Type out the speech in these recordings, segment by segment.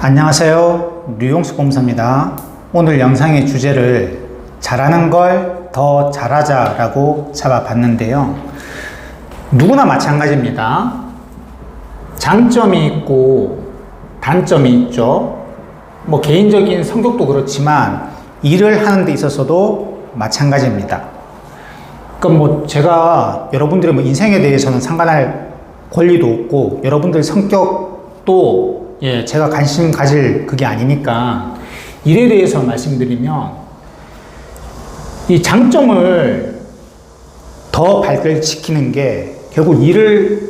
안녕하세요. 류용수 검사입니다. 오늘 영상의 주제를 잘하는 걸 더 잘하자 라고 잡아봤는데요. 누구나 마찬가지입니다. 장점이 있고 단점이 있죠. 개인적인 성격도 그렇지만 일을 하는 데 있어서도 마찬가지입니다. 그러니까 제가 여러분들의 인생에 대해서는 상관할 권리도 없고 여러분들 성격도 제가 관심 가질 그게 아니니까 일에 대해서 말씀드리면 이 장점을 더 발달시키는 게 결국 일을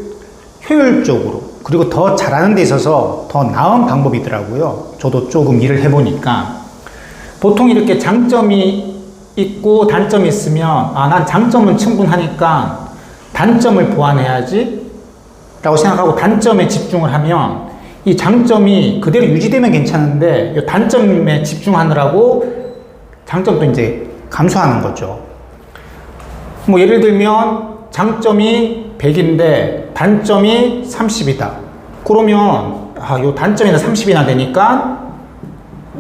효율적으로 그리고 더 잘하는 데 있어서 더 나은 방법이더라고요. 저도 조금 일을 해보니까 보통 이렇게 장점이 있고 단점이 있으면 난 장점은 충분하니까 단점을 보완해야지 라고 생각하고 단점에 집중을 하면 이 장점이 그대로 유지되면 괜찮은데 이 단점에 집중하느라고 장점도 이제 감소하는 거죠. 예를 들면 장점이 100인데 단점이 30이다. 그러면 요 단점이나 30이나 되니까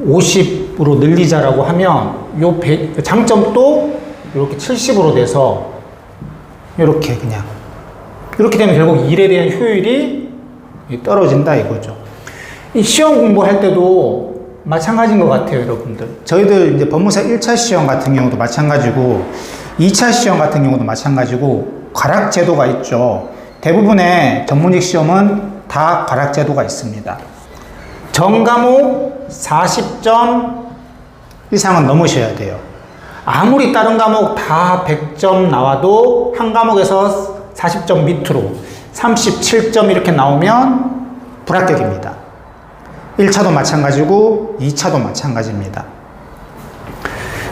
50으로 늘리자라고 하면 요 장점도 이렇게 70으로 돼서 이렇게 그냥 이렇게 되면 결국 일에 대한 효율이 떨어진다 이거죠. 이 시험 공부할 때도 마찬가지인 것 같아요, 여러분들. 저희들 이제 법무사 1차 시험 같은 경우도 마찬가지고 2차 시험 같은 경우도 마찬가지고 과락 제도가 있죠. 대부분의 전문직 시험은 다 과락 제도가 있습니다. 전 과목 40점 이상은 넘으셔야 돼요. 아무리 다른 과목 다 100점 나와도 한 과목에서 40점 밑으로 37점 이렇게 나오면 불합격입니다. 1차도 마찬가지고 2차도 마찬가지입니다.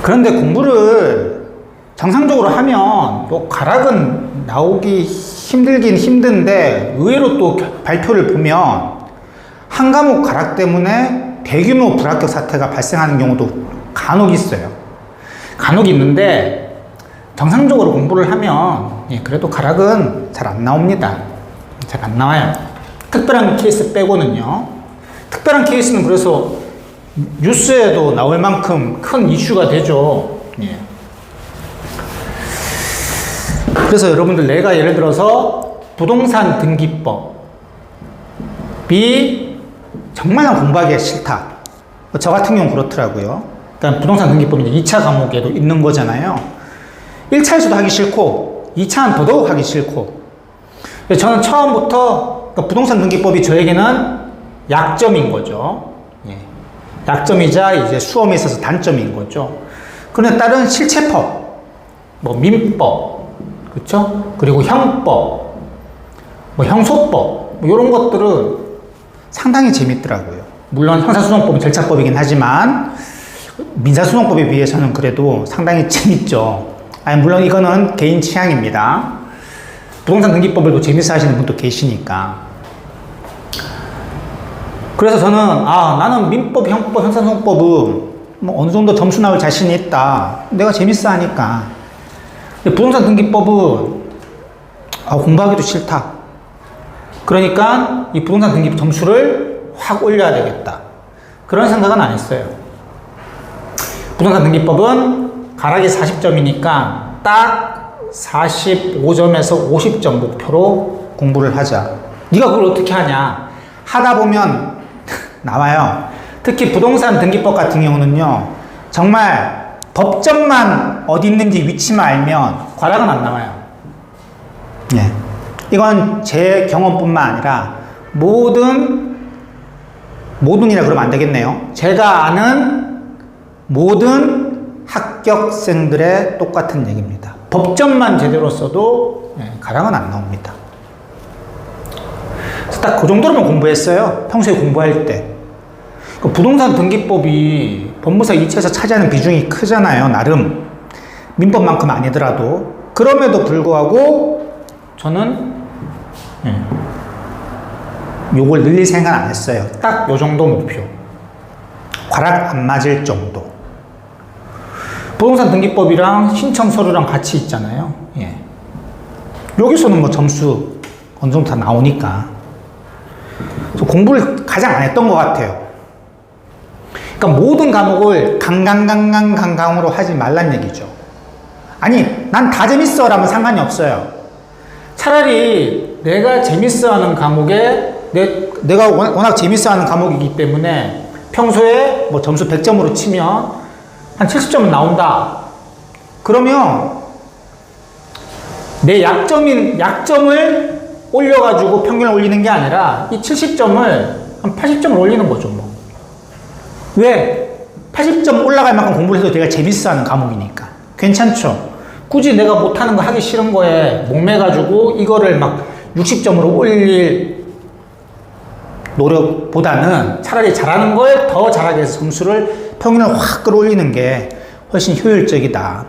그런데 공부를 정상적으로 하면 과락은 나오기 힘들긴 힘든데 의외로 또 발표를 보면 한 과목 과락 때문에 대규모 불합격 사태가 발생하는 경우도 간혹 있어요. 간혹 있는데 정상적으로 공부를 하면 그래도 과락은 잘 안 나옵니다. 잘 안 나와요. 특별한 케이스 빼고는요. 특별한 케이스는 그래서 뉴스에도 나올 만큼 큰 이슈가 되죠. 그래서 여러분들 내가 예를 들어서 부동산 등기법이 정말 난 공부하기가 싫다. 저 같은 경우 그렇더라고요. 그러니까 부동산 등기법이 이제 2차 과목에도 있는 거잖아요. 1차에서도 하기 싫고 2차는 더더욱 하기 싫고 저는 처음부터 부동산 등기법이 저에게는 약점인 거죠. 약점이자 이제 수험에 있어서 단점인 거죠. 그런데 다른 실체법, 민법, 그렇죠? 그리고 형법, 형소법, 이런 것들은 상당히 재밌더라고요. 물론 형사소송법은 절차법이긴 하지만 민사소송법에 비해서는 그래도 상당히 재밌죠. 물론 이거는 개인 취향입니다. 부동산 등기법을 또 재밌어 하시는 분도 계시니까. 그래서 저는 나는 민법, 형법, 형사소송법은 어느 정도 점수 나올 자신이 있다. 내가 재밌어 하니까. 근데 부동산 등기법은 공부하기도 싫다. 그러니까 이 부동산 등기법 점수를 확 올려야 되겠다. 그런 생각은 안 했어요. 부동산 등기법은 가락이 40점이니까 딱 45점에서 50점 목표로 공부를 하자. 네가 그걸 어떻게 하냐? 하다 보면 나와요. 특히 부동산 등기법 같은 경우는요, 정말 법정만 어디 있는지 위치만 알면 과락은 안 나와요. 이건 제 경험뿐만 아니라 모든이라 그러면 안 되겠네요. 제가 아는 모든 합격생들의 똑같은 얘기입니다. 법정만 제대로 써도 과락은 안 나옵니다. 딱 그 정도로만 공부했어요. 평소에 공부할 때. 부동산 등기법이 법무사 2차에서 차지하는 비중이 크잖아요. 나름. 민법만큼 아니더라도. 그럼에도 불구하고 저는 요걸 늘릴 생각 안 했어요. 딱 요 정도 목표. 과락 안 맞을 정도. 부동산 등기법이랑 신청 서류랑 같이 있잖아요. 여기서는 점수 어느 정도 다 나오니까. 공부를 가장 안 했던 것 같아요. 그러니까 모든 과목을 강강으로 하지 말란 얘기죠. 아니, 난 다 재밌어 라면 상관이 없어요. 차라리 내가 재밌어 하는 과목에 내가 워낙 재밌어 하는 과목이기 때문에 평소에 뭐 점수 100점으로 치면 한 70점은 나온다. 그러면 내 약점을 올려가지고 평균을 올리는 게 아니라 이 70점을 한 80점을 올리는 거죠, 뭐. 왜? 80점 올라갈 만큼 공부를 해도 내가 재밌어 하는 과목이니까. 괜찮죠? 굳이 내가 못하는 거 하기 싫은 거에 목매가지고 이거를 막 60점으로 올릴 노력보다는 차라리 잘하는 걸 더 잘하게 해서 점수를 평균을 확 끌어올리는 게 훨씬 효율적이다.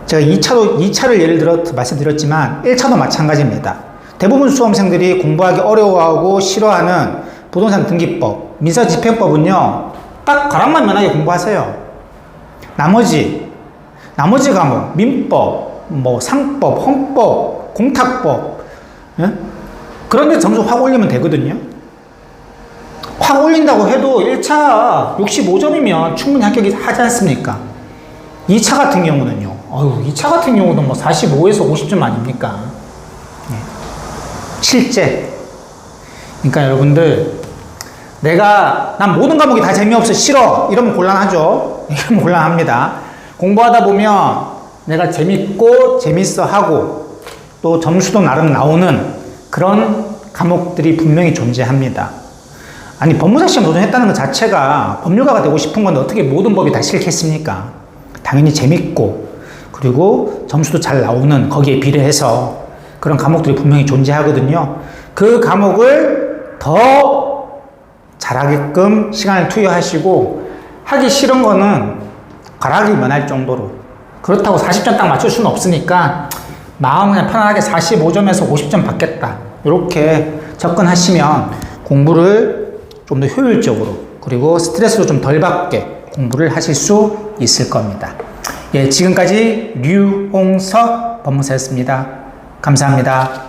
제가 2차를 예를 들어 말씀드렸지만 1차도 마찬가지입니다. 대부분 수험생들이 공부하기 어려워하고 싫어하는 부동산 등기법, 민사집행법은요, 딱 가락만 면하게 공부하세요. 나머지 과목, 민법, 뭐 상법, 헌법, 공탁법, 예? 그런 데 점수 확 올리면 되거든요. 확 올린다고 해도 1차 65점이면 충분히 합격하지 않습니까? 2차 같은 경우는요. 2차 같은 경우는 뭐 45에서 50점 아닙니까? 예. 실제. 그러니까 여러분들, 난 모든 과목이 다 재미없어, 싫어. 이러면 곤란하죠? 이러면 곤란합니다. 공부하다 보면 내가 재밌고, 재밌어 하고, 또 점수도 나름 나오는 그런 과목들이 분명히 존재합니다. 아니, 법무사 시험 도전했다는 것 자체가 법률가가 되고 싶은 건데 어떻게 모든 법이 다 싫겠습니까? 당연히 재밌고, 그리고 점수도 잘 나오는 거기에 비례해서 그런 과목들이 분명히 존재하거든요. 그 과목을 더 잘하게끔 시간을 투여하시고, 하기 싫은 거는 가락이 면할 정도로, 그렇다고 40점 딱 맞출 수는 없으니까 마음 그냥 편안하게 45점에서 50점 받겠다, 이렇게 접근하시면 공부를 좀 더 효율적으로, 그리고 스트레스도 좀 덜 받게 공부를 하실 수 있을 겁니다. 예, 지금까지 류홍석 법무사였습니다. 감사합니다.